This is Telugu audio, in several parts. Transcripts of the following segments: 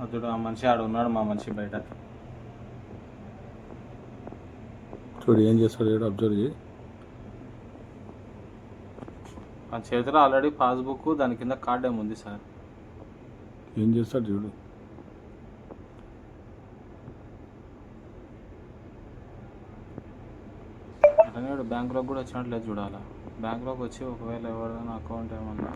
అతడు ఆ మనిషి ఆడ ఉన్నాడు, మా మనిషి బయట. చూడు ఏం చేస్తాడు, అబ్జర్వ్ చేయి. ఆ చేతిలో ఆల్రెడీ పాస్బుక్, దాని కింద కార్డ్ ఏముంది సార్. ఏం చేస్తాడు చూడు. అతనే బ్యాంకులోకి కూడా వచ్చినట్లేదు చూడాలా. బ్యాంకులోకి వచ్చి ఒకవేళ ఎవరైనా అకౌంట్ ఏమన్నా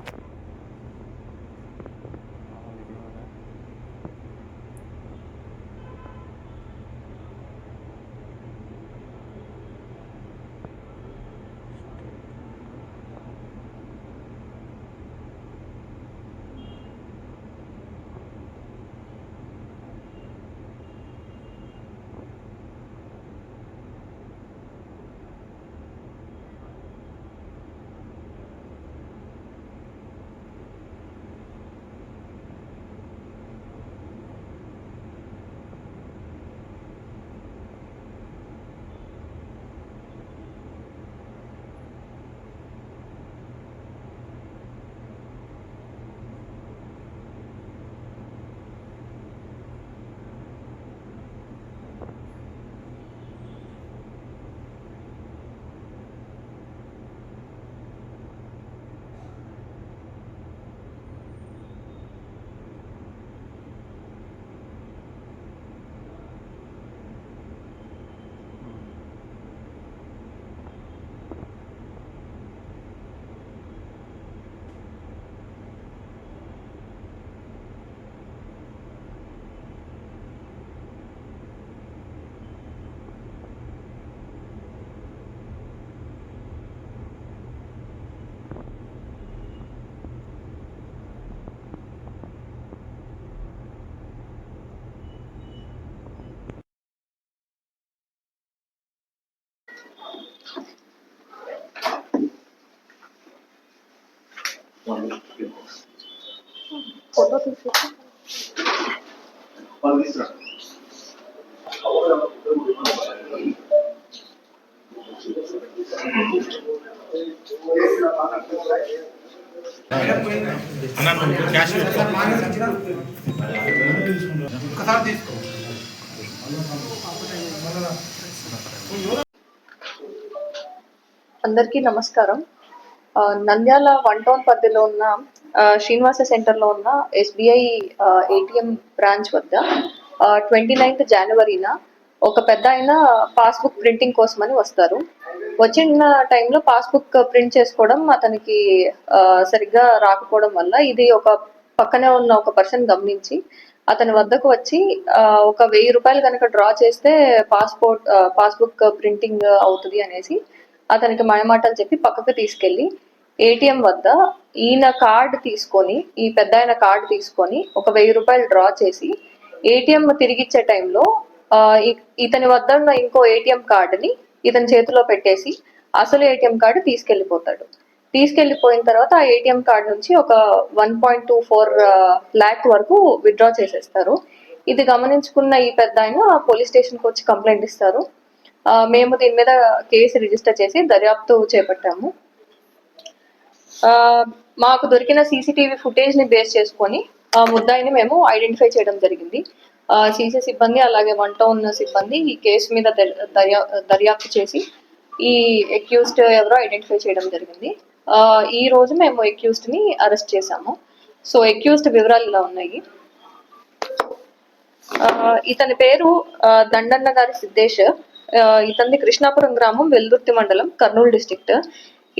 ఫోటో తీసి అందరికీ నమస్కారం. నంద్యాల 1 టౌన్ పరిధిలో ఉన్న శ్రీనివాస సెంటర్లో ఉన్న SBI ATM బ్రాంచ్ వద్ద 29th జనవరిన ఒక పెద్ద ఆయన పాస్బుక్ ప్రింటింగ్ కోసమని వస్తారు. వచ్చిన టైంలో పాస్బుక్ ప్రింట్ చేసుకోవడం అతనికి సరిగ్గా రాకపోవడం వల్ల ఇది ఒక పక్కనే ఉన్న ఒక పర్సన్ గమనించి అతని వద్దకు వచ్చి ఒక 1000 రూపాయలు కనుక డ్రా చేస్తే పాస్బుక్ ప్రింటింగ్ అవుతుంది అనేసి అతనికి మాయమాటలు చెప్పి పక్కకు తీసుకెళ్లి ATM వద్ద ఈయన కార్డు తీసుకొని, ఈ పెద్ద ఆయన కార్డు తీసుకొని ఒక 1000 రూపాయలు డ్రా చేసి ATM తిరిగిచ్చే టైంలో ఇతని వద్ద ఉన్న ఇంకో ATM కార్డుని ఇతని చేతిలో పెట్టేసి అసలు ATM కార్డు తీసుకెళ్లిపోతాడు. తీసుకెళ్లిపోయిన తర్వాత ఆ ATM కార్డు నుంచి ఒక 1.24 lakh వరకు విత్డ్రా చేసేస్తారు. ఇది గమనించుకున్న ఈ పెద్ద ఆయన పోలీస్ స్టేషన్కి వచ్చి కంప్లైంట్ ఇస్తారు. మేము దీని మీద కేసు రిజిస్టర్ చేసి దర్యాప్తు చేపట్టాము. మాకు దొరికిన CCTV ఫుటేజ్ ని బేస్ చేసుకొని ముద్దాయిని మేము ఐడెంటిఫై చేయడం జరిగింది. సీసీ సిబ్బంది అలాగే 1 టౌన్ సిబ్బంది ఈ కేసు మీద దర్యాప్తు చేసి ఈ అక్యూజ్డ్ ఎవరో ఐడెంటిఫై చేయడం జరిగింది. ఈ రోజు మేము అక్యూజ్డ్ ని అరెస్ట్ చేశాము. సో అక్యూజ్డ్ వివరాలు ఇలా ఉన్నాయి. ఇతని పేరు దండన్న గారి సిద్ధేష్. ఇతనిది కృష్ణాపురం గ్రామం, వెల్దుర్తి మండలం, కర్నూలు డిస్ట్రిక్ట్.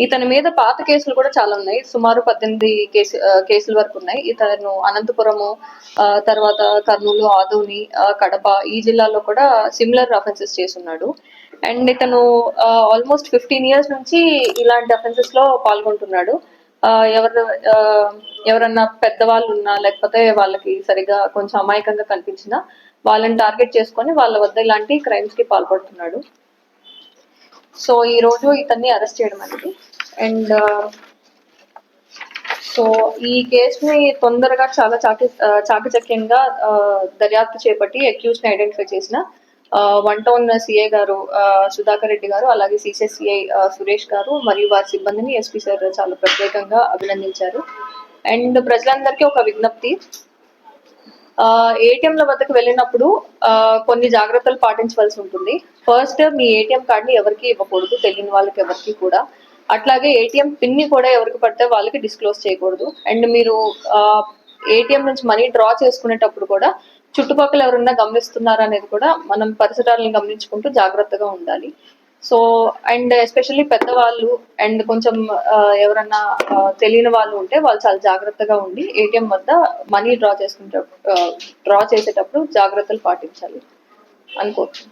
ఇతని మీద పాత కేసులు కూడా చాలా ఉన్నాయి. సుమారు 18 కేసుల వరకు ఉన్నాయి. ఇతను అనంతపురము, తర్వాత కర్నూలు, ఆదోని, కడప ఈ జిల్లాలో కూడా సిమిలర్ అఫెన్సెస్ చేస్తున్నాడు. అండ్ ఇతను ఆల్మోస్ట్ 15 years నుంచి ఇలాంటి అఫెన్సెస్ లో పాల్గొంటున్నాడు. ఎవరు ఆ, ఎవరన్నా పెద్దవాళ్ళు ఉన్నా లేకపోతే వాళ్ళకి సరిగా కొంచెం అమాయకంగా కనిపించినా వాళ్ళని టార్గెట్ చేసుకొని వాళ్ళ వద్ద ఇలాంటి క్రైమ్స్ కి పాల్పడుతున్నాడు. సో ఈ రోజు ఇతన్ని అరెస్ట్ చేయడం అనేది. అండ్ సో ఈ కేసుని తొందరగా చాలా చాకచక్యంగా దర్యాప్తు చేపట్టి అక్యూజ్ ని ఐడెంటిఫై చేసిన 1 టౌన్ సిఐ గారు సుధాకర్ రెడ్డి గారు, అలాగే సిసిఐ సురేష్ గారు మరియు వారి సిబ్బందిని ఎస్పీ సార్ చాలా ప్రత్యేకంగా అభినందించారు. అండ్ ప్రజలందరికీ ఒక విజ్ఞప్తి, ఏటీఎంల వద్దకు వెళ్ళినప్పుడు కొన్ని జాగ్రత్తలు పాటించవలసి ఉంటుంది. ఫస్ట్, మీ ఏటీఎం కార్డ్ని ఎవరికి ఇవ్వకూడదు, తెలియని వాళ్ళకి ఎవరికి కూడా. అట్లాగే ఏటీఎం పిన్ని కూడా ఎవరికి పడితే వాళ్ళకి డిస్క్లోజ్ చేయకూడదు. అండ్ మీరు ఏటీఎం నుంచి మనీ డ్రా చేసుకునేటప్పుడు కూడా చుట్టుపక్కల ఎవరన్నా గమనిస్తున్నారా అనేది కూడా మనం పరిసరాలను గమనించుకుంటూ జాగ్రత్తగా ఉండాలి. సో అండ్ ఎస్పెషల్లీ పెద్దవాళ్ళు అండ్ కొంచెం ఎవరన్నా తెలియని వాళ్ళు ఉంటే వాళ్ళు చాలా జాగ్రత్తగా ఉండి ఏటీఎం వద్ద మనీ డ్రా చేసేటప్పుడు జాగ్రత్తలు పాటించాలి అనుకోవచ్చు.